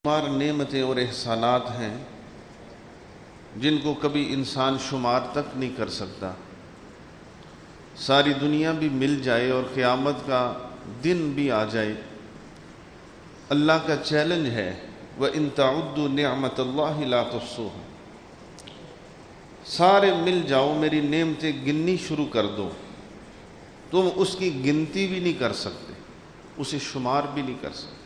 شمار نعمتیں اور احسانات ہیں جن کو کبھی انسان شمار تک نہیں کر سکتا۔ ساری دنیا بھی مل جائے اور قیامت کا دن بھی آ جائے، اللہ کا چیلنج ہے وَإِن تَعُدُّوا نِعْمَةَ اللَّهِ لَا تُحْصُوهَا، سارے مل جاؤ میری نعمتیں گننی شروع کر دو، تم اس کی گنتی بھی نہیں کر سکتے، اسے شمار بھی نہیں کر سکتے۔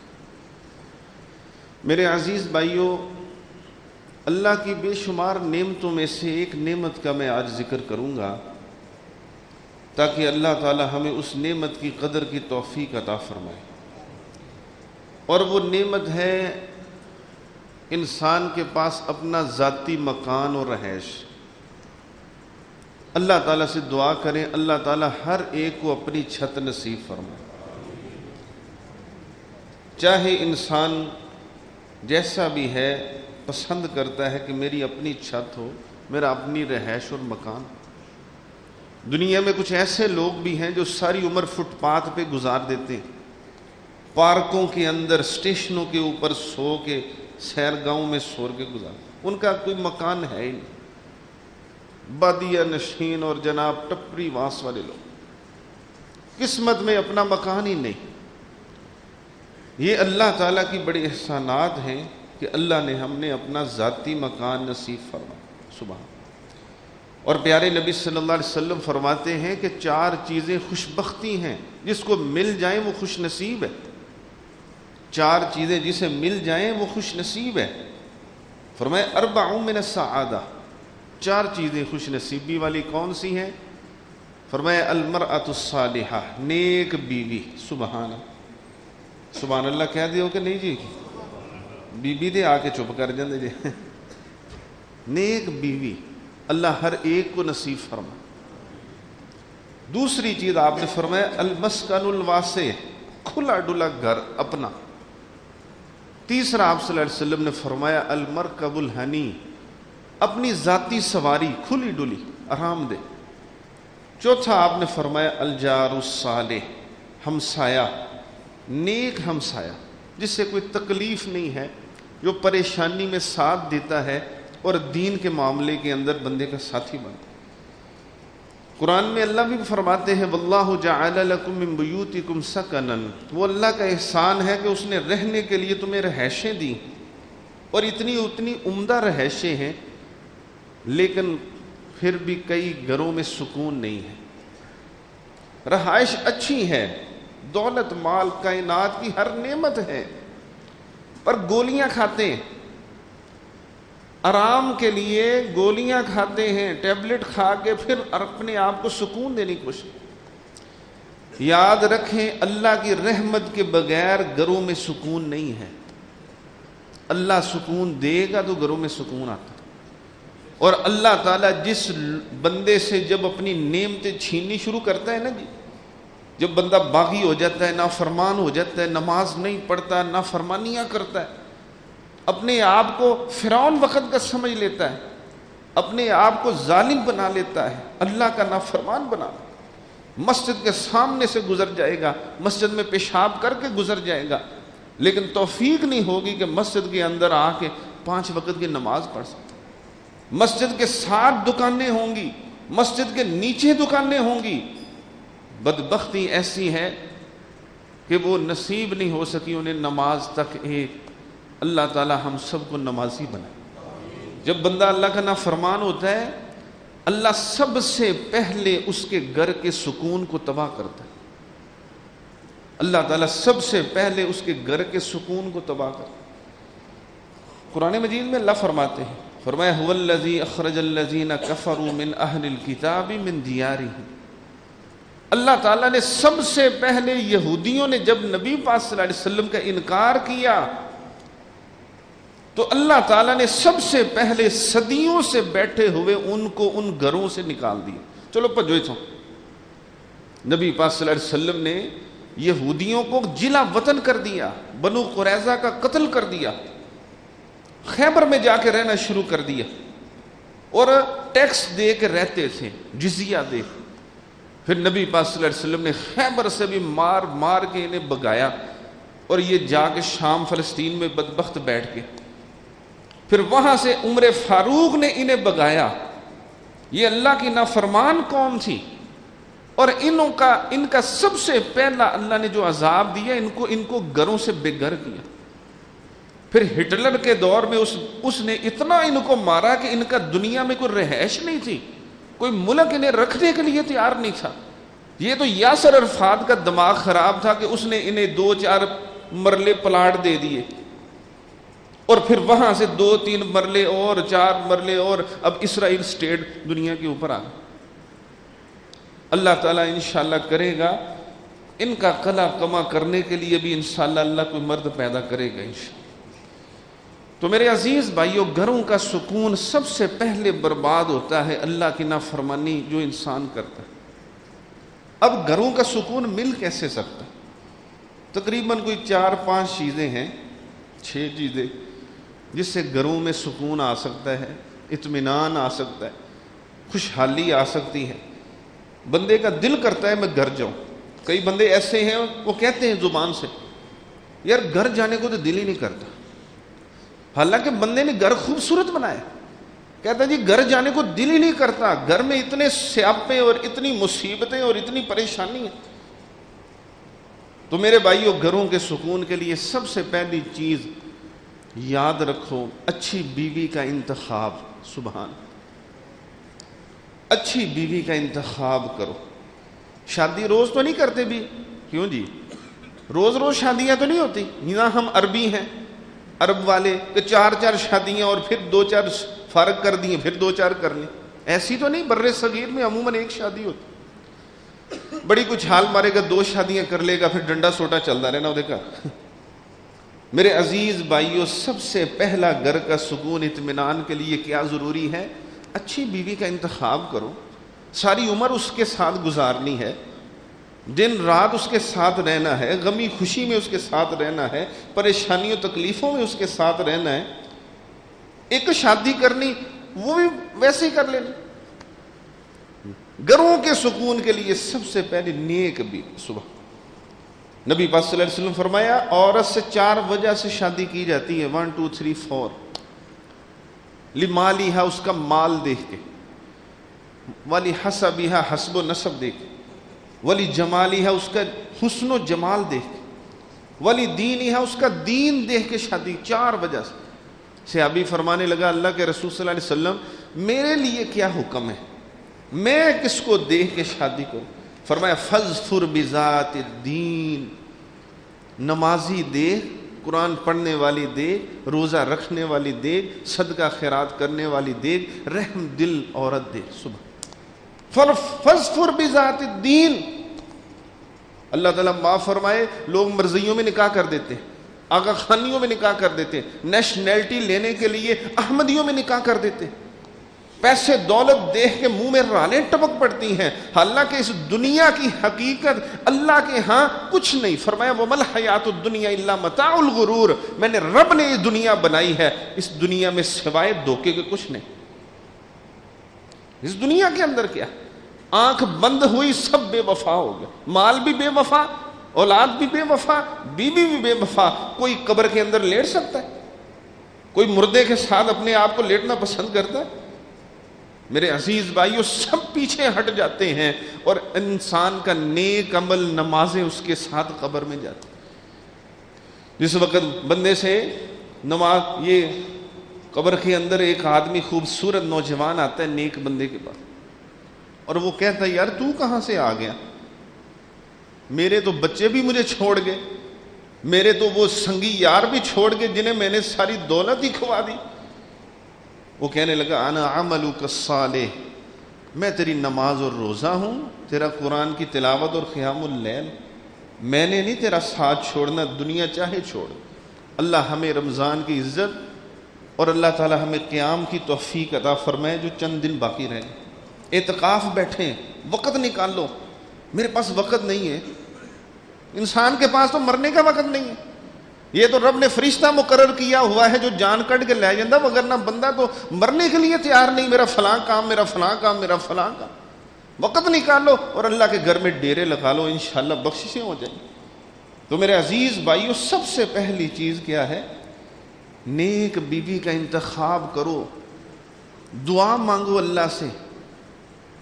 میرے عزیز بھائیوں، اللہ کی بے شمار نعمتوں میں سے ایک نعمت کا میں آج ذکر کروں گا تاکہ اللہ تعالی ہمیں اس نعمت کی قدر کی توفیق عطا فرمائے، اور وہ نعمت ہے انسان کے پاس اپنا ذاتی مکان اور رہائش۔ اللہ تعالیٰ سے دعا کریں اللہ تعالیٰ ہر ایک کو اپنی چھت نصیب فرمائے۔ چاہے انسان جیسا بھی ہے پسند کرتا ہے کہ میری اپنی چھت ہو، میرا اپنی رہائش اور مکان۔ دنیا میں کچھ ایسے لوگ بھی ہیں جو ساری عمر فٹ پاتھ پہ گزار دیتے ہیں، پارکوں کے اندر، اسٹیشنوں کے اوپر سو کے، سیر گاؤں میں سو کے گزار، ان کا کوئی مکان ہے ہی نہیں۔ بادیہ نشین اور جناب ٹپری واس والے لوگ، قسمت میں اپنا مکان ہی نہیں۔ یہ اللہ تعالیٰ کی بڑے احسانات ہیں کہ اللہ نے ہم نے اپنا ذاتی مکان نصیب فرمایا، سبحان۔ اور پیارے نبی صلی اللہ علیہ وسلم فرماتے ہیں کہ 4 چیزیں خوش بختی ہیں، جس کو مل جائیں وہ خوش نصیب ہے۔ 4 چیزیں جسے مل جائیں وہ خوش نصیب ہے۔ فرمایا 4 من السعادہ، 4 چیزیں خوش نصیبی والی کون سی ہیں؟ فرمایا المرأۃ الصالحہ، نیک بیوی۔ سبحان اللہ کہہ دیو کہ نہیں جی، بی بی دے آ کے چپ کر جاندے جی۔ نیک بیوی اللہ ہر ایک کو نصیب فرما۔ دوسری چیز آپ نے فرمایا المسکن الواسع، کھلا ڈلا گھر اپنا۔ تیسرا آپ صلی اللہ علیہ وسلم نے فرمایا المرکب الحنی، اپنی ذاتی سواری کھلی ڈلی آرام دہ۔ چوتھا آپ نے فرمایا الجار الصالح، ہمسایہ، نیک ہمسایہ جس سے کوئی تکلیف نہیں ہے، جو پریشانی میں ساتھ دیتا ہے اور دین کے معاملے کے اندر بندے کا ساتھی بنتا ہے۔ قرآن میں اللہ بھی فرماتے ہیں واللہ جعل لکم من بیوتکم سکنا، وہ اللہ کا احسان ہے کہ اس نے رہنے کے لیے تمہیں رہائشیں دی، اور اتنی عمدہ رہائشیں ہیں، لیکن پھر بھی کئی گھروں میں سکون نہیں ہے۔ رہائش اچھی ہے، دولت مال کائنات کی ہر نعمت ہے، پر گولیاں کھاتے ہیں، آرام کے لیے گولیاں کھاتے ہیں، ٹیبلٹ کھا کے پھر اپنے آپ کو سکون دینے کی کوشش۔ یاد رکھیں اللہ کی رحمت کے بغیر گھروں میں سکون نہیں ہے۔ اللہ سکون دے گا تو گھروں میں سکون آتا ہے، اور اللہ تعالیٰ جس بندے سے جب اپنی نعمتیں چھیننی شروع کرتا ہے نا جی، جب بندہ باغی ہو جاتا ہے، نافرمان ہو جاتا ہے، نماز نہیں پڑھتا، نافرمانیاں کرتا ہے، اپنے آپ کو فرعون وقت کا سمجھ لیتا ہے، اپنے آپ کو ظالم بنا لیتا ہے، اللہ کا نافرمان بنا، مسجد کے سامنے سے گزر جائے گا، مسجد میں پیشاب کر کے گزر جائے گا، لیکن توفیق نہیں ہوگی کہ مسجد کے اندر آ کے 5 وقت کی نماز پڑھ سکتا۔ مسجد کے 7 دکانیں ہوں گی، مسجد کے نیچے دکانیں ہوں گی، بدبختی ایسی ہے کہ وہ نصیب نہیں ہو سکی انہیں نماز تک ایک۔ اللہ تعالی ہم سب کو نمازی بنائے۔ جب بندہ اللہ کا نافرمان ہوتا ہے، اللہ سب سے پہلے اس کے گھر کے سکون کو تباہ کرتا ہے۔ اللہ تعالیٰ سب سے پہلے اس کے گھر کے سکون کو تباہ کرتا ہے۔ قرآن مجید میں اللہ فرماتے ہیں، فرمایا هو الذی اخرج الذین کفروا من اہل الکتاب من دیارہم، اللہ تعالیٰ نے سب سے پہلے یہودیوں نے جب نبی پاک صلی اللہ علیہ وسلم کا انکار کیا تو اللہ تعالیٰ نے سب سے پہلے صدیوں سے بیٹھے ہوئے ان کو ان گھروں سے نکال دیا۔ چلو پجوئے چھو، نبی پاک صلی اللہ علیہ وسلم نے یہودیوں کو جلا وطن کر دیا، بنو قریظہ کا قتل کر دیا، خیبر میں جا کے رہنا شروع کر دیا، اور ٹیکس دے کے رہتے تھے، جزیہ دے۔ پھر نبی پاک صلی اللہ علیہ وسلم نے خیبر سے بھی مار مار کے انہیں بگایا، اور یہ جا کے شام فلسطین میں بدبخت بیٹھ کے، پھر وہاں سے عمر فاروق نے انہیں بگایا. یہ اللہ کی نافرمان قوم تھی، اور ان کا سب سے پہلا اللہ نے جو عذاب دیا ان کو گھروں سے بے گھر کیا. پھر ہٹلر کے دور میں اس نے اتنا ان کو مارا کہ ان کا دنیا میں کوئی رہائش نہیں تھی، کوئی ملک انہیں رکھنے کے لیے تیار نہیں تھا. یہ تو یاسر عرفات کا دماغ خراب تھا کہ اس نے انہیں 2-4 مرلے پلاٹ دے دیے، اور پھر وہاں سے 2-3 مرلے اور 4 مرلے، اور اب اسرائیل سٹیٹ دنیا کے اوپر آ گیا. اللہ تعالیٰ انشاءاللہ کرے گا ان کا قلع کما کرنے کے لیے بھی انشاءاللہ اللہ کوئی مرد پیدا کرے گا انشاءاللہ. تو میرے عزیز بھائیو، گھروں کا سکون سب سے پہلے برباد ہوتا ہے اللہ کی نافرمانی جو انسان کرتا ہے. اب گھروں کا سکون مل کیسے سکتا؟ تقریباً کوئی 4-5 چیزیں ہیں، 6 چیزیں جس سے گھروں میں سکون آ سکتا ہے، اطمینان آ سکتا ہے، خوشحالی آ سکتی ہے. بندے کا دل کرتا ہے میں گھر جاؤں. کئی بندے ایسے ہیں وہ کہتے ہیں زبان سے یار گھر جانے کو تو دل ہی نہیں کرتا، حالانکہ بندے نے گھر خوبصورت بنایا. کہتا ہے جی گھر جانے کو دل ہی نہیں کرتا، گھر میں اتنے سیاپے اور اتنی مصیبتیں اور اتنی پریشانی ہیں. تو میرے بھائیو، گھروں کے سکون کے لیے سب سے پہلی چیز یاد رکھو، اچھی بیوی کا انتخاب. سبحان، اچھی بیوی کا انتخاب کرو. شادی روز تو نہیں کرتے بھی، کیوں جی؟ روز روز شادیاں تو نہیں ہوتی. یہاں ہم عربی ہیں، عرب والے کہ 4 شادیاں اور پھر 2-4 فارغ کر دی، پھر 2-4 کر لیں. ایسی تو نہیں، بر صغیر میں عموماً 1 شادی ہوتی. بڑی کچھ حال مارے گا، 2 شادیاں کر لے گا، پھر ڈنڈا سوٹا چلتا رہنا وہ کا. میرے عزیز بھائیوں، سب سے پہلا گھر کا سکون اطمینان کے لیے کیا ضروری ہے؟ اچھی بیوی کا انتخاب کرو. ساری عمر اس کے ساتھ گزارنی ہے، دن رات اس کے ساتھ رہنا ہے، غمی خوشی میں اس کے ساتھ رہنا ہے، پریشانیوں تکلیفوں میں اس کے ساتھ رہنا ہے. ایک شادی کرنی وہ بھی ویسے ہی کر لینی. گھروں کے سکون کے لیے سب سے پہلے نیک بھی. صبح نبی پاک صلی اللہ علیہ وسلم فرمایا عورت سے 4 وجہ سے شادی کی جاتی ہے. 1 2 3 4. لمالیہا، اس کا مال دیکھ کے، ولی حسبہا، حسب و نسب دیکھ کے، ولی جمالیہا، اس کا حسن و جمال دیکھ کے، ولی دینہا، اس کا دین دیکھ کے شادی. 4 وجہ سے. صحابی فرمانے لگا اللہ کے رسول صلی اللہ علیہ وسلم میرے لیے کیا حکم ہے، میں کس کو دیکھ کے شادی کروں؟ فرمایا فاظفر بذات الدین، نمازی دیکھ، قرآن پڑھنے والی دیکھ، روزہ رکھنے والی دیکھ، صدقہ خیرات کرنے والی دیکھ، رحم دل عورت دیکھ. صبح فاظفر بذات الدین. اللہ تعالیٰ معاف فرمائے، لوگ مرضیوں میں نکاح کر دیتے، آغا خانیوں میں نکاح کر دیتے، نیشنلٹی لینے کے لیے احمدیوں میں نکاح کر دیتے، پیسے دولت دیکھ کے منہ میں رالیں ٹپک پڑتی ہیں، حالانکہ اس دنیا کی حقیقت اللہ کے ہاں کچھ نہیں. فرمایا وَمَا الْحَيَاةُ الدُّنْيَا إِلَّا مَتَاعُ الْغُرُورِ. میں نے رب نے یہ دنیا بنائی ہے، اس دنیا میں سوائے دھوکے کے کچھ نہیں. اس دنیا کے اندر کیا؟ آنکھ بند ہوئی سب بے وفا ہو گیا، مال بھی بے وفا، اولاد بھی بے وفا، بیوی بھی بے وفا. کوئی قبر کے اندر لیٹ سکتا ہے؟ کوئی مردے کے ساتھ اپنے آپ کو لیٹنا پسند کرتا ہے؟ میرے عزیز بھائیوں، سب پیچھے ہٹ جاتے ہیں اور انسان کا نیک عمل نمازیں اس کے ساتھ قبر میں جاتی. جس وقت بندے سے نماز، یہ قبر کے اندر ایک آدمی خوبصورت نوجوان آتا ہے نیک بندے کے پاس، اور وہ کہتا ہے یار تو کہاں سے آ گیا؟ میرے تو بچے بھی مجھے چھوڑ گئے، میرے تو وہ سنگی یار بھی چھوڑ گئے جنہیں میں نے ساری دولت ہی کھوا دی. وہ کہنے لگا انا عملک الصالح، میں تیری نماز اور روزہ ہوں، تیرا قرآن کی تلاوت اور قیام اللیل. میں نے نہیں تیرا ساتھ چھوڑنا، دنیا چاہے چھوڑ. اللہ ہمیں رمضان کی عزت اور اللہ تعالی ہمیں قیام کی توفیق عطا فرمائے جو چند دن باقی رہیں. اعتکاف بیٹھیں، وقت نکال لو. میرے پاس وقت نہیں ہے. انسان کے پاس تو مرنے کا وقت نہیں ہے. یہ تو رب نے فرشتہ مقرر کیا ہوا ہے جو جان کٹ کے لے جاندہ، وگرنہ بندہ تو مرنے کے لیے تیار نہیں. میرا فلاں کام، میرا فلاں کام، میرا فلاں کام. وقت نکال لو اور اللہ کے گھر میں ڈیرے لگا لو، انشاءاللہ بخششیں ہو جائیں. تو میرے عزیز بھائیو، سب سے پہلی چیز کیا ہے؟ نیک بیوی کا انتخاب کرو، دعا مانگو اللہ سے،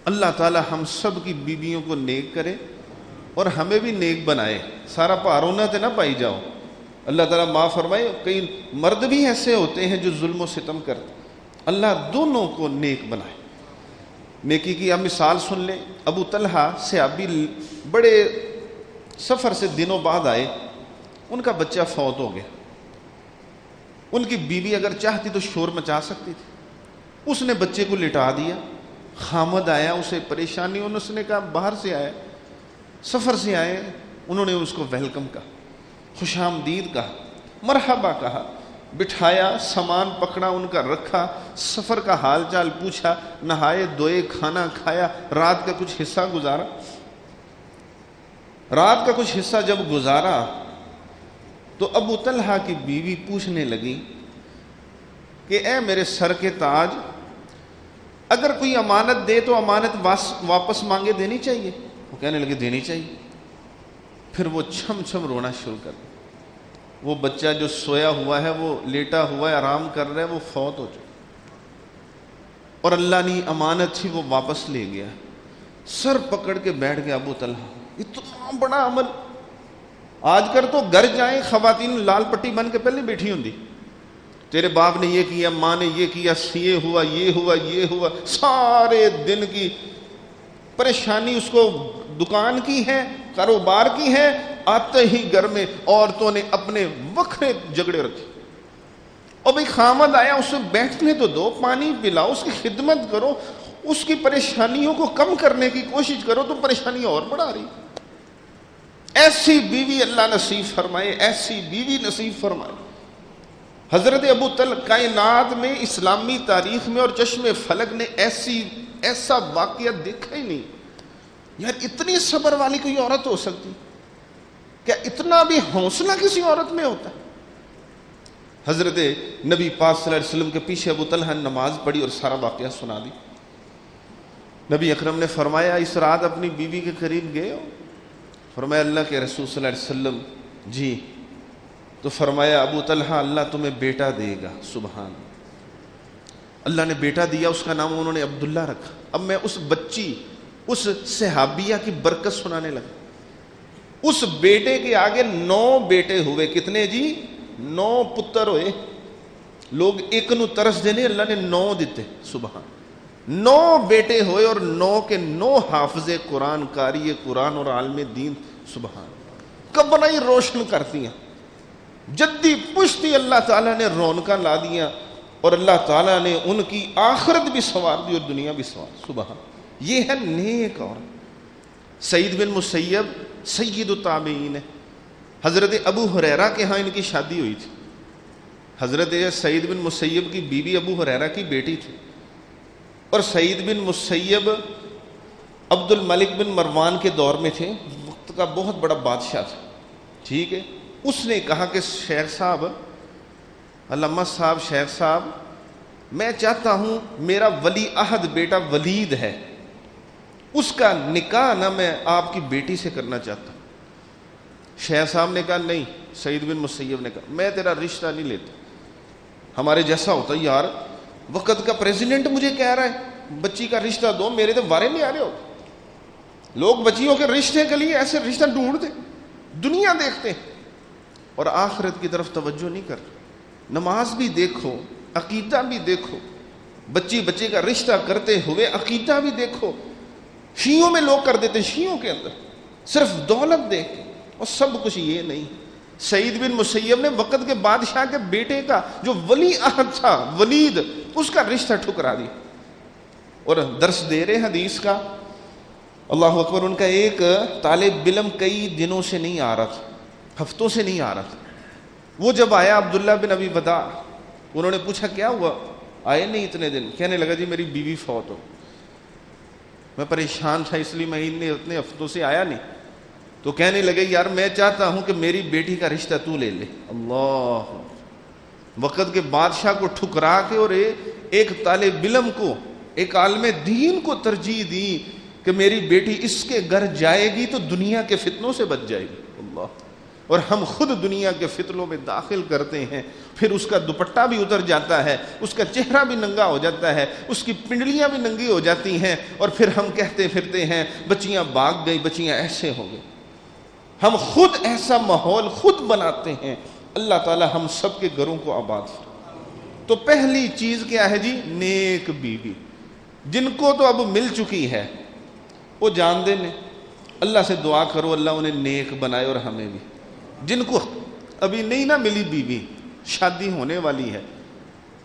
اللہ تعالی ہم سب کی بیویوں کو نیک کرے اور ہمیں بھی نیک بنائے، سارا پارونا تے نہ پائی جاؤ۔ اللہ تعالیٰ معاف فرمائے، کئی مرد بھی ایسے ہوتے ہیں جو ظلم و ستم کرتے، اللہ دونوں کو نیک بنائے۔ نیکی کی آپ مثال سن لیں، ابو طلحہ صحابی بڑے سفر سے دنوں بعد آئے، ان کا بچہ فوت ہو گیا۔ ان کی بیوی اگر چاہتی تو شور مچا سکتی تھی، اس نے بچے کو لٹا دیا۔ خامد آیا، اسے پریشانی، اس نے کہا باہر سے آیا، سفر سے آئے، انہوں نے اس کو ویلکم کہا، خوش آمدید کہا، مرحبا کہا، بٹھایا، سامان پکڑا ان کا رکھا، سفر کا حال چال پوچھا، نہائے دھوئے، کھانا کھایا، رات کا کچھ حصہ گزارا۔ رات کا کچھ حصہ جب گزارا تو ابو طلحہ کی بیوی پوچھنے لگی کہ اے میرے سر کے تاج، اگر کوئی امانت دے تو امانت واپس مانگے دینی چاہیے؟ وہ کہنے لگے دینی چاہیے۔ پھر وہ چھم چھم رونا شروع کر دیا۔ وہ بچہ جو سویا ہوا ہے، وہ لیٹا ہوا ہے، آرام کر رہا ہے، وہ فوت ہو چکا، اور اللہ نے امانت تھی وہ واپس لے گیا۔ سر پکڑ کے بیٹھ گیا ابو طلحہ، اتنا بڑا عمل۔ آج کر تو گھر جائیں خواتین لال پٹی بن کے پہلے بیٹھی ہوندی، تیرے باپ نے یہ کیا، ماں نے یہ کیا، یہ ہوا، یہ ہوا، یہ ہوا، سارے دن کی پریشانی اس کو دکان کی ہے، کاروبار کی ہے، آتے ہی گھر میں عورتوں نے اپنے وکھرے جھگڑے رکھے۔ اور بھئی خامد آیا، اسے بیٹھنے تو دو، پانی پلاؤ، اس کی خدمت کرو، اس کی پریشانیوں کو کم کرنے کی کوشش کرو، تو پریشانی اور بڑھا رہی۔ ایسی بیوی اللہ نصیب فرمائے، ایسی بیوی نصیب فرمائے۔ حضرت ابو طلحہ کائنات میں، اسلامی تاریخ میں اور چشم فلک نے ایسا واقعہ دیکھا ہی نہیں۔ یار اتنی صبر والی کوئی عورت ہو سکتی؟ کیا اتنا بھی حوصلہ کسی عورت میں ہوتا ہے؟ حضرت نبی پاک صلی اللہ علیہ وسلم کے پیچھے ابو طلحہ نے نماز پڑھی اور سارا واقعہ سنا دی۔ نبی اکرم نے فرمایا اس رات اپنی بیوی کے قریب گئے ہو؟ فرمایا اللہ کے رسول صلی اللہ علیہ وسلم جی۔ تو فرمایا ابو طلحہ اللہ تمہیں بیٹا دے گا۔ سبحان اللہ نے بیٹا دیا، اس کا نام انہوں نے عبداللہ رکھا۔ اب میں اس بچی، اس صحابیہ کی برکت سنانے لگا۔ اس بیٹے کے آگے 9 بیٹے ہوئے، کتنے جی؟ 9 پتر ہوئے۔ لوگ ایک نو ترس دینے، اللہ نے 9 دیتے۔ سبحان 9 بیٹے ہوئے اور 9 کے 9 حافظ قرآن، قاری قرآن اور عالم دین۔ سبحان قبریں روشن کرتی ہیں، جدی پشتی اللہ تعالیٰ نے رونقاں لا دیا، اور اللہ تعالیٰ نے ان کی آخرت بھی سنوار دی اور دنیا بھی سنوار۔ سبحان یہ ہے نیک عورت۔ سعید بن مسیب سید التابعین ہے۔ حضرت ابو ہریرہ کے ہاں ان کی شادی ہوئی تھی۔ حضرت سعید بن مسیب کی بیوی ابو ہریرہ کی بیٹی تھی، اور سعید بن مسیب عبد الملک بن مروان کے دور میں تھے، وقت کا بہت بڑا بادشاہ تھا، ٹھیک ہے۔ اس نے کہا کہ شیخ صاحب، علامہ صاحب، شیخ صاحب، میں چاہتا ہوں میرا ولی عہد بیٹا ولید ہے، اس کا نکاح نہ میں آپ کی بیٹی سے کرنا چاہتا ہوں۔ شیخ صاحب نے کہا نہیں۔ سعید بن مسیب نے کہا میں تیرا رشتہ نہیں لیتا۔ ہمارے جیسا ہوتا یار، وقت کا پریزیڈنٹ مجھے کہہ رہا ہے بچی کا رشتہ دو، میرے تو وارے نہیں آ رہے ہو۔ لوگ بچیوں کے رشتے کے لیے ایسے رشتہ ڈھونڈتے، دنیا دیکھتے اور آخرت کی طرف توجہ نہیں کرتے۔ نماز بھی دیکھو، عقیدہ بھی دیکھو، بچے کا رشتہ کرتے ہوئے عقیدہ بھی دیکھو۔ شیعوں میں لوگ کر دیتے، شیعوں کے اندر صرف دولت دیکھ کے، اور سب کچھ یہ نہیں۔ سعید بن مسیب نے وقت کے بادشاہ کے بیٹے کا جو ولی عہد تھا ولید، اس کا رشتہ ٹھکرا دیا۔ اور درس دے رہے حدیث کا، اللہ اکبر، ان کا ایک طالب علم کئی دنوں سے نہیں آ رہا تھا، ہفتوں سے نہیں آ رہا تھا۔ وہ جب آیا عبداللہ بن ابی وداع، انہوں نے پوچھا کیا ہوا، آئے نہیں اتنے دن؟ کہنے لگا جی میری بیوی فوت ہو، میں پریشان تھا اس لیے میں اتنے ہفتوں سے آیا نہیں۔ تو کہنے لگے یار میں چاہتا ہوں کہ میری بیٹی کا رشتہ تو لے لے۔ اللہ، وقت کے بادشاہ کو ٹھکرا کے اور ایک طالب علم کو، ایک عالم دین کو ترجیح دی کہ میری بیٹی اس کے گھر جائے گی تو دنیا کے فتنوں سے بچ جائے گی۔ اللہ، اور ہم خود دنیا کے فتنوں میں داخل کرتے ہیں. پھر اس کا دوپٹہ بھی اتر جاتا ہے, اس کا چہرہ بھی ننگا ہو جاتا ہے, اس کی پنڈلیاں بھی ننگی ہو جاتی ہیں, اور پھر ہم کہتے پھرتے ہیں بچیاں بھاگ گئی, بچیاں ایسے ہو گئی. ہم خود ایسا ماحول خود بناتے ہیں. اللہ تعالی ہم سب کے گھروں کو آباد فرمائے. تو پہلی چیز کیا ہے جی؟ نیک بیوی. جن کو تو اب مل چکی ہے وہ جان دیں. اللہ سے دعا کرو اللہ انہیں نیک بنائے اور ہمیں بھی. جن کو ابھی نہیں نہ ملی بیوی, شادی ہونے والی ہے,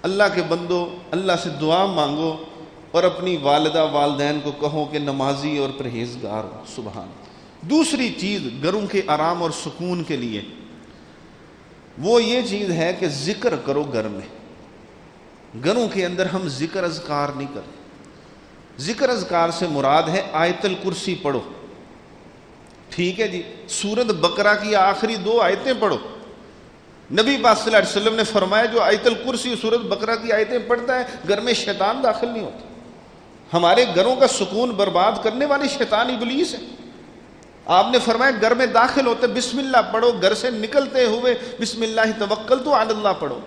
اللہ کے بندو اللہ سے دعا مانگو اور اپنی والدہ والدین کو کہو کہ نمازی اور پرہیزگار ہو. سبحان. دوسری چیز گھروں کے آرام اور سکون کے لیے وہ یہ چیز ہے کہ ذکر کرو گھر میں. گھروں کے اندر ہم ذکر اذکار نہیں کرتے. ذکر اذکار سے مراد ہے آیت الکرسی پڑھو, ٹھیک ہے جی, سورۃ بقرہ کی آخری 2 آیتیں پڑھو. نبی پاک صلی اللہ علیہ وسلم نے فرمایا جو آیت الکرسی سورۃ بقرہ کی آیتیں پڑھتا ہے گھر میں شیطان داخل نہیں ہوتا. ہمارے گھروں کا سکون برباد کرنے والے شیطان ابلیس ہے. آپ نے فرمایا گھر میں داخل ہوتے بسم اللہ پڑھو, گھر سے نکلتے ہوئے بسم اللہ توکلت علی اللہ پڑھو,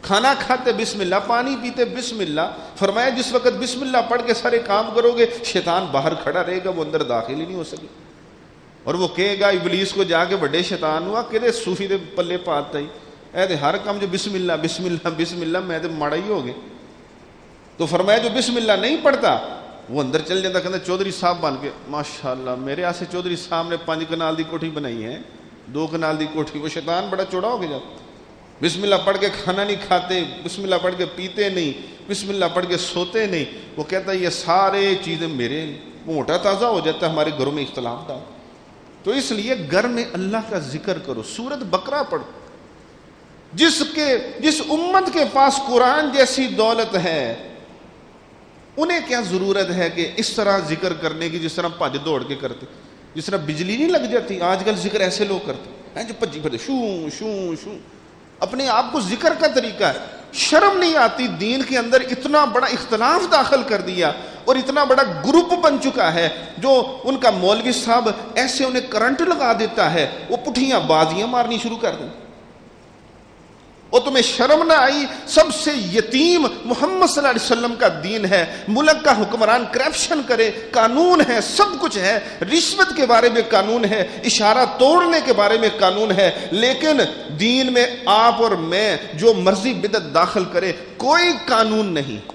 کھانا کھاتے بسم اللہ, پانی پیتے بسم اللہ. فرمایا جس وقت بسم اللہ پڑھ کے سارے کام کرو گے شیطان باہر کھڑا رہے گا, وہ اندر داخل ہی نہیں ہو سکے. اور وہ کہے گا ابلیس کو جا کے بڑے شیطان ہوا کہ صوفی دے پلے پاتا ہی اے دے ہر کام جو بسم اللہ بسم اللہ بسم اللہ میں تے ماڑا ہی ہو گئے. تو فرمایا جو بسم اللہ نہیں پڑھتا وہ اندر چل جاتا, کہتا چودھری صاحب بن کے ماشاءاللہ میرے آسے چودھری صاحب نے 5 کنال دی کوٹھی بنائی ہے, 2 کنال دی کوٹھی. وہ شیطان بڑا چوڑا ہو کے جاتا. بسم اللہ پڑھ کے کھانا نہیں کھاتے, بسم اللہ پڑھ کے پیتے نہیں, بسم اللہ پڑھ کے سوتے نہیں. وہ کہتا ہے یہ سارے چیزیں میرے, موٹا تازہ ہو جاتا ہے ہمارے گھروں میں اختلاف تھا. تو اس لیے گھر میں اللہ کا ذکر کرو, سورۃ بقرہ پڑھو. جس امت کے پاس قرآن جیسی دولت ہے انہیں کیا ضرورت ہے کہ اس طرح ذکر کرنے کی جس طرح بھج دوڑ کے کرتے. جس طرح بجلی نہیں لگ جاتی آج کل ذکر ایسے لوگ کرتے ہیں جو بھجی پھرتے شوں شوں شوں. اپنے آپ کو ذکر کا طریقہ ہے, شرم نہیں آتی. دین کے اندر اتنا بڑا اختلاف داخل کر دیا اور اتنا بڑا گروپ بن چکا ہے جو ان کا مولوی صاحب ایسے انہیں کرنٹ لگا دیتا ہے, وہ پٹھیاں بازیاں مارنی شروع کر دیں. اور تمہیں شرم نہ آئی؟ سب سے یتیم محمد صلی اللہ علیہ وسلم کا دین ہے. ملک کا حکمران کرپشن کرے, قانون ہے, سب کچھ ہے, رشوت کے بارے میں قانون ہے, اشارہ توڑنے کے بارے میں قانون ہے, لیکن دین میں آپ اور میں جو مرضی بدعت داخل کرے کوئی قانون نہیں.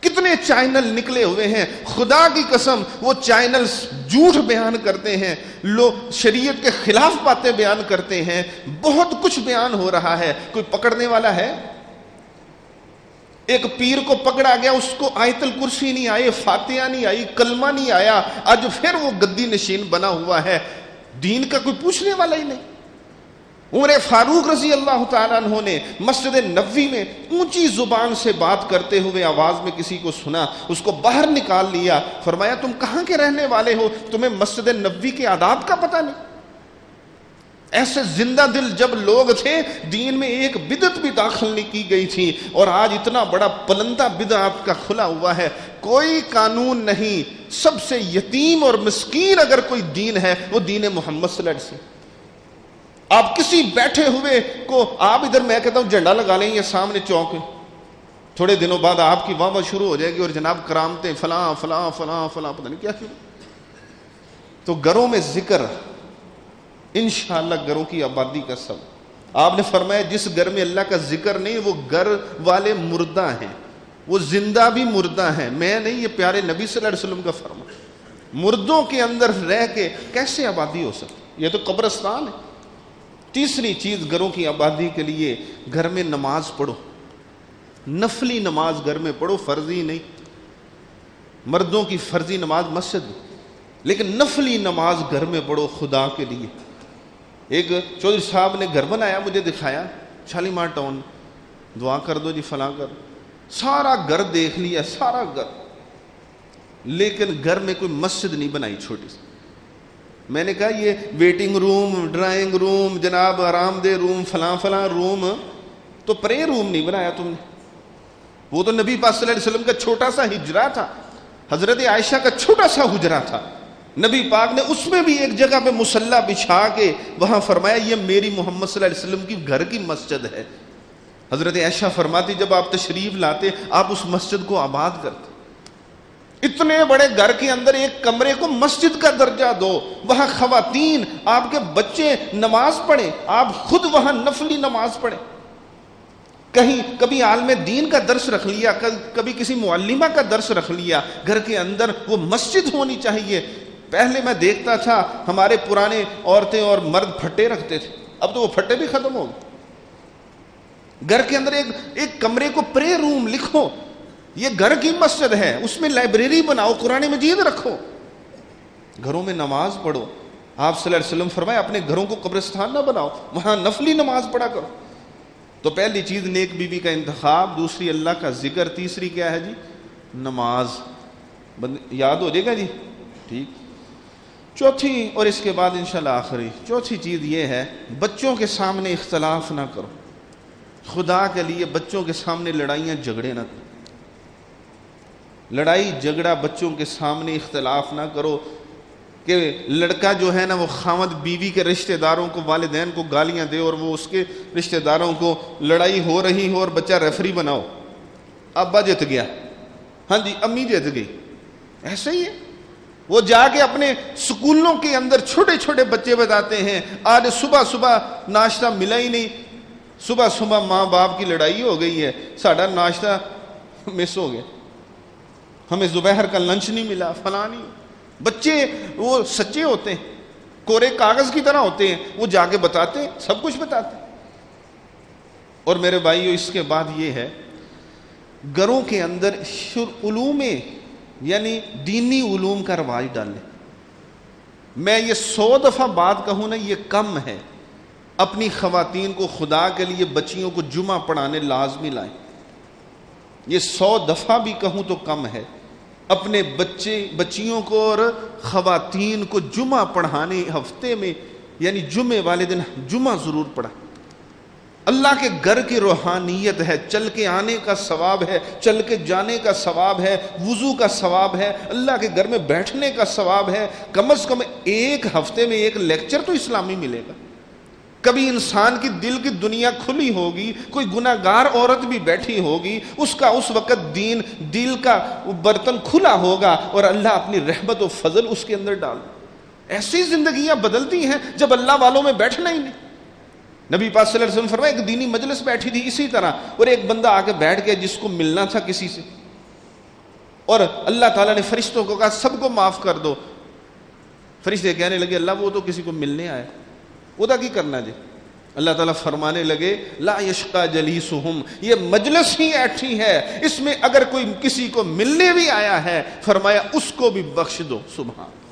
کتنے چینل نکلے ہوئے ہیں, خدا کی قسم وہ چینل جھوٹ بیان کرتے ہیں, لوگ شریعت کے خلاف باتیں بیان کرتے ہیں, بہت کچھ بیان ہو رہا ہے, کوئی پکڑنے والا ہے؟ ایک پیر کو پکڑا گیا, اس کو آیت الکرسی نہیں آئی, فاتحہ نہیں آئی, کلمہ نہیں آیا, آج پھر وہ گدی نشین بنا ہوا ہے. دین کا کوئی پوچھنے والا ہی نہیں. عمر فاروق رضی اللہ تعالیٰ عنہ نے مسجد نبوی میں اونچی زبان سے بات کرتے ہوئے آواز میں کسی کو سنا, اس کو باہر نکال لیا, فرمایا تم کہاں کے رہنے والے ہو, تمہیں مسجد نبوی کے آداب کا پتہ نہیں؟ ایسے زندہ دل جب لوگ تھے دین میں ایک بدعت بھی داخل نہیں کی گئی تھی, اور آج اتنا بڑا پلندہ بدعت کا کھلا ہوا ہے. کوئی قانون نہیں. سب سے یتیم اور مسکین اگر کوئی دین ہے وہ دین محمد صلی اللہ علیہ وسلم. آپ کسی بیٹھے ہوئے کو آپ ادھر میں کہتا ہوں جھنڈا لگا لیں, یہ سامنے چوک ہے, تھوڑے دنوں بعد آپ کی واہ شروع ہو جائے گی اور جناب کرامتے فلاں فلاں فلاں فلاں, پتہ نہیں کیا کیوں. تو گھروں میں ذکر انشاءاللہ گھروں کی آبادی کا سبب. آپ نے فرمایا جس گھر میں اللہ کا ذکر نہیں وہ گھر والے مردہ ہیں, وہ زندہ بھی مردہ ہیں. میں نہیں, یہ پیارے نبی صلی اللہ علیہ وسلم کا فرمان. مردوں کے اندر رہ کے کیسے آبادی ہو سکتی؟ یہ تو قبرستان ہے. تیسری چیز گھروں کی آبادی کے لیے گھر میں نماز پڑھو. نفلی نماز گھر میں پڑھو, فرضی نہیں. مردوں کی فرضی نماز مسجد, لیکن نفلی نماز گھر میں پڑھو خدا کے لیے. ایک چودھری صاحب نے گھر بنایا, مجھے دکھایا شالیمار ٹاؤن, دعا کر دو جی فلاں کر. سارا گھر دیکھ لیا, سارا گھر, لیکن گھر میں کوئی مسجد نہیں بنائی چھوٹی سی. میں نے کہا یہ ویٹنگ روم, ڈرائنگ روم, جناب آرام دہ روم, فلاں فلاں روم, تو پرے روم نہیں بنایا تم نے. وہ تو نبی پاک صلی اللہ علیہ وسلم کا چھوٹا سا ہجرا تھا, حضرت عائشہ کا چھوٹا سا حجرا تھا. نبی پاک نے اس میں بھی ایک جگہ پہ مصلی بچھا کے وہاں فرمایا یہ میری محمد صلی اللہ علیہ وسلم کی گھر کی مسجد ہے. حضرت عائشہ فرماتی جب آپ تشریف لاتے آپ اس مسجد کو آباد کرتے. اتنے بڑے گھر کے اندر ایک کمرے کو مسجد کا درجہ دو, وہاں خواتین, آپ کے بچے نماز پڑھیں, آپ خود وہاں نفلی نماز پڑھیں. کہیں کبھی عالم دین کا درس رکھ لیا, کبھی کسی معلمہ کا درس رکھ لیا, گھر کے اندر وہ مسجد ہونی چاہیے. پہلے میں دیکھتا تھا ہمارے پرانے عورتیں اور مرد پھٹے رکھتے تھے, اب تو وہ پھٹے بھی ختم ہو گئے. گھر کے اندر ایک کمرے کو پرے روم لکھو, یہ گھر کی مسجد ہے, اس میں لائبریری بناؤ, قرآن مجید رکھو, گھروں میں نماز پڑھو. آپ صلی اللہ علیہ وسلم فرمائے اپنے گھروں کو قبرستان نہ بناؤ, وہاں نفلی نماز پڑھا کرو. تو پہلی چیز نیک بیوی کا انتخاب, دوسری اللہ کا ذکر, تیسری کیا ہے جی, نماز. یاد ہو جائے گا جی, ٹھیک. چوتھی اور اس کے بعد انشاءاللہ آخری, چوتھی چیز یہ ہے بچوں کے سامنے اختلاف نہ کرو. خدا کے لیے بچوں کے سامنے لڑائیاں جھگڑے نہ کرو. لڑائی جھگڑا بچوں کے سامنے اختلاف نہ کرو کہ لڑکا جو ہے نا وہ خاوند بیوی کے رشتہ داروں کو, والدین کو گالیاں دے اور وہ اس کے رشتہ داروں کو, لڑائی ہو رہی ہو اور بچہ ریفری بناؤ, ابا جیت گیا, ہاں جی امی جیت گئی. ایسے ہی ہے. وہ جا کے اپنے سکولوں کے اندر چھوٹے چھوٹے بچے بتاتے ہیں آج صبح صبح ناشتہ ملا ہی نہیں, صبح صبح ماں باپ کی لڑائی ہو گئی ہے, ساڈا ناشتہ مس ہو گیا, ہمیں ظہر کا لنچ نہیں ملا, فلاں نہیں. بچے وہ سچے ہوتے ہیں, کورے کاغذ کی طرح ہوتے ہیں, وہ جا کے بتاتے ہیں, سب کچھ بتاتے ہیں. اور میرے بھائیو اس کے بعد یہ ہے گھروں کے اندر علوم یعنی دینی علوم کا رواج ڈالیں. میں یہ 100 دفعہ بات کہوں نا یہ کم ہے. اپنی خواتین کو خدا کے لیے بچیوں کو جمعہ پڑھانے لازمی لائیں. یہ 100 دفعہ بھی کہوں تو کم ہے. اپنے بچیوں کو اور خواتین کو جمعہ پڑھانے ہفتے میں یعنی جمعے والے دن جمعہ ضرور پڑھا. اللہ کے گھر کی روحانیت ہے, چل کے آنے کا ثواب ہے, چل کے جانے کا ثواب ہے, وضو کا ثواب ہے, اللہ کے گھر میں بیٹھنے کا ثواب ہے. کم از کم ایک ہفتے میں ایک لیکچر تو اسلامی ملے گا. کبھی انسان کی دل کی دنیا کھلی ہوگی, کوئی گناہ گار عورت بھی بیٹھی ہوگی, اس کا اس وقت دل کا برتن کھلا ہوگا اور اللہ اپنی رحمت و فضل اس کے اندر ڈال. ایسی زندگیاں بدلتی ہیں جب اللہ والوں میں بیٹھنا ہی نہیں. نبی پاک صلی اللہ علیہ وسلم فرمایا ایک دینی مجلس بیٹھی تھی اسی طرح, اور ایک بندہ آ کے بیٹھ گیا جس کو ملنا تھا کسی سے, اور اللہ تعالیٰ نے فرشتوں کو کہا سب کو معاف کر دو. فرشتے کہنے لگے اللہ وہ تو کسی کو ملنے آیا, ادا کی کرنا جی. اللہ تعالیٰ فرمانے لگے لا یشقى جلیسہم, یہ مجلس ہی ایٹھی ہے, اس میں اگر کوئی کسی کو ملنے بھی آیا ہے فرمایا اس کو بھی بخش دو. سبحان,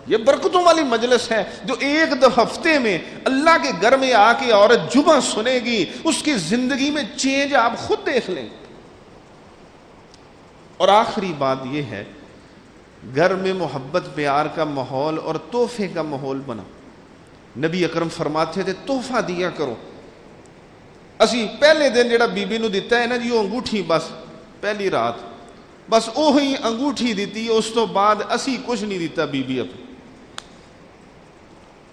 یہ برکتوں والی مجلس ہے جو ایک دو ہفتے میں اللہ کے گھر میں آ کے عورت جمعہ سنے گی, اس کی زندگی میں چینج آپ خود دیکھ لیں. اور آخری بات یہ ہے گھر میں محبت پیار کا ماحول اور تحفے کا ماحول بنا. نبی اکرم فرماتے تھے تحفہ دیا کرو. اسی پہلے دن جڑا بی بی نو دیتا ہے نا جی وہ انگوٹھی, بس پہلی رات بس وہی انگوٹھی دیتی, اس تو بعد اسی کچھ نہیں دیتا بی بی اپنی.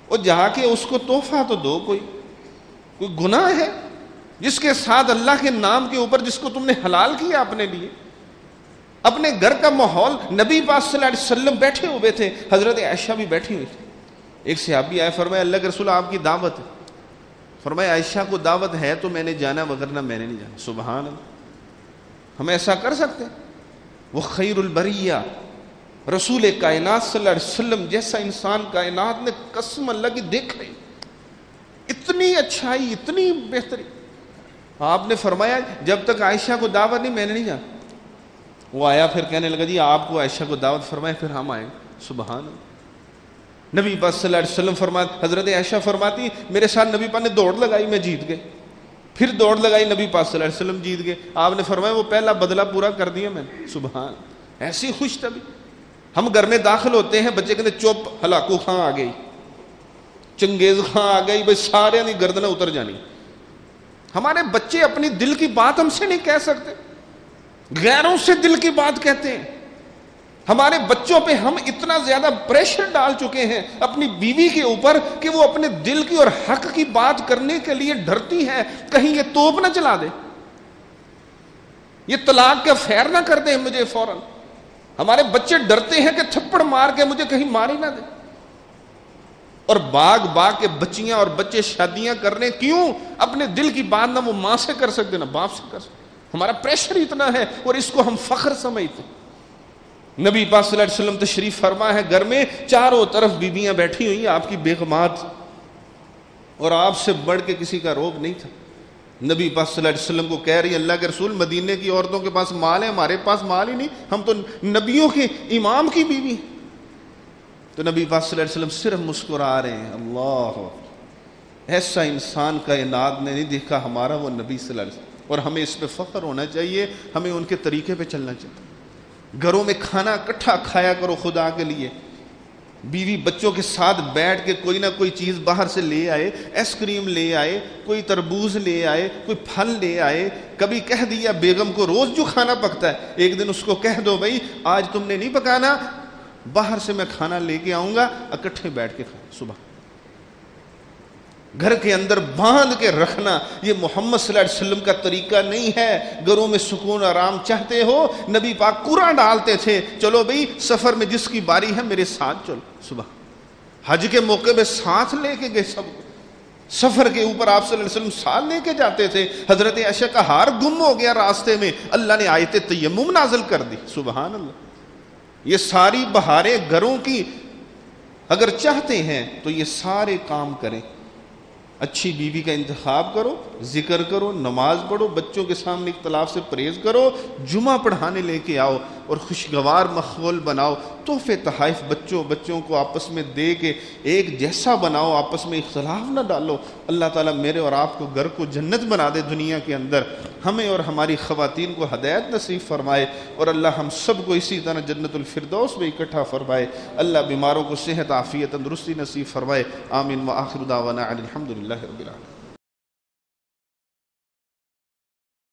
اور جا کے اس کو تحفہ تو دو. کوئی گناہ ہے جس کے ساتھ اللہ کے نام کے اوپر جس کو تم نے حلال کیا اپنے لیے. اپنے گھر کا ماحول, نبی پاک صلی اللہ علیہ وسلم بیٹھے ہوئے تھے, حضرت عائشہ بھی بیٹھی ہوئی تھی. ایک صحابی آئے, فرمایا اللہ کے رسول آپ کی دعوت ہے. فرمایا عائشہ کو دعوت ہے تو میں نے جانا, وگرنہ میں نے نہیں جانا. سبحان اللہ, ہم ایسا کر سکتے ہیں؟ وہ خیر البریہ رسول کائنات صلی اللہ علیہ وسلم جیسا انسان کائنات نے قسم اللہ کی دیکھ رہی, اتنی اچھائی, اتنی بہتری. آپ نے فرمایا جب تک عائشہ کو دعوت نہیں میں نے نہیں جانا. وہ آیا پھر کہنے لگا جی آپ کو عائشہ کو دعوت فرمائے, پھر ہم آئے. سبحان اللہ. نبی پاک صلی اللہ علیہ وسلم فرماتے, حضرت عائشہ فرماتی میرے ساتھ نبی پاک نے دوڑ لگائی, میں جیت گئے. پھر دوڑ لگائی, نبی پاک صلی اللہ علیہ وسلم جیت گئے. آپ نے فرمایا وہ پہلا بدلہ پورا کر دیا میں نے. سبحان, ایسی خوش طبی. ہم گھر میں داخل ہوتے ہیں, بچے کہتے چپ, ہلاکو خاں آ گئی, چنگیز خاں آ گئی, بھائی سارے نہیں گردنیں اتر جانی. ہمارے بچے اپنی دل کی بات ہم سے نہیں کہہ سکتے, غیروں سے دل کی بات کہتے ہیں. ہمارے بچوں پہ ہم اتنا زیادہ پریشر ڈال چکے ہیں اپنی بیوی کے اوپر کہ وہ اپنے دل کی اور حق کی بات کرنے کے لیے ڈرتی ہے کہیں یہ توپ نہ چلا دے، یہ طلاق کا فیر نہ کر دے مجھے فوراً۔ ہمارے بچے ڈرتے ہیں کہ تھپڑ مار کے مجھے کہیں مار ہی نہ دے۔ اور باغ کے بچیاں اور بچے شادیاں کرنے کیوں؟ اپنے دل کی بات نہ وہ ماں سے کر سکتے نہ باپ سے کر سکتے۔ ہمارا پریشر اتنا ہے اور اس کو ہم فخر سمجھتے ہیں۔ نبی پاک صلی اللہ علیہ وسلم تشریف فرما ہے، گھر میں چاروں طرف بیویاں بیٹھی ہوئی ہیں آپ کی بیگمات، اور آپ سے بڑھ کے کسی کا روب نہیں تھا۔ نبی پاک صلی اللہ علیہ وسلم کو کہہ رہی اللہ کے رسول مدینے کی عورتوں کے پاس مال ہے، ہمارے پاس مال ہی نہیں، ہم تو نبیوں کے امام کی بیوی ہیں۔ تو نبی پاک صلی اللہ علیہ وسلم صرف مسکرا رہے ہیں۔ اللہ، ایسا انسان کائنات نے نہیں دیکھا ہمارا وہ نبی صلی اللہ علیہ وسلم، اور ہمیں اس پہ فخر ہونا چاہیے، ہمیں ان کے طریقے پہ چلنا چاہیے۔ گھروں میں کھانا اکٹھا کھایا کرو خدا کے لیے، بیوی بچوں کے ساتھ بیٹھ کے کوئی نہ کوئی چیز باہر سے لے آئے، ایس کریم لے آئے، کوئی تربوز لے آئے، کوئی پھل لے آئے۔ کبھی کہہ دیا بیگم کو روز جو کھانا پکتا ہے، ایک دن اس کو کہہ دو بھائی آج تم نے نہیں پکانا، باہر سے میں کھانا لے کے آؤں گا، اکٹھے بیٹھ کے کھائیں صبح۔ گھر کے اندر باندھ کے رکھنا یہ محمد صلی اللہ علیہ وسلم کا طریقہ نہیں ہے۔ گھروں میں سکون آرام چاہتے ہو، نبی پاک قرآن ڈالتے تھے، چلو بھئی سفر میں جس کی باری ہے میرے ساتھ چلو۔ صبح حج کے موقع پہ ساتھ لے کے گئے، سب سفر کے اوپر آپ صلی اللہ علیہ وسلم ساتھ لے کے جاتے تھے۔ حضرت عائشہ کا ہار گم ہو گیا راستے میں، اللہ نے آیت تیمم نازل کر دی۔ سبحان اللہ۔ یہ ساری بہاریں گھروں کی اگر چاہتے ہیں تو یہ سارے کام کریں۔ اچھی بیوی کا انتخاب کرو، ذکر کرو، نماز پڑھو، بچوں کے سامنے اختلاف سے پرہیز کرو، جمعہ پڑھانے لے کے آؤ اور خوشگوار ماحول بناؤ، تحفے تحائف بچوں کو آپس میں دے کے ایک جیسا بناؤ، آپس میں اختلاف نہ ڈالو۔ اللہ تعالیٰ میرے اور آپ کو گھر کو جنت بنا دے دنیا کے اندر، ہمیں اور ہماری خواتین کو ہدایت نصیب فرمائے، اور اللہ ہم سب کو اسی طرح جنت الفردوس میں اکٹھا فرمائے۔ اللہ بیماروں کو صحت عافیت تندرستی نصیب فرمائے۔ آمین۔ وآخر دعوانا الحمد للہ رب العالمین۔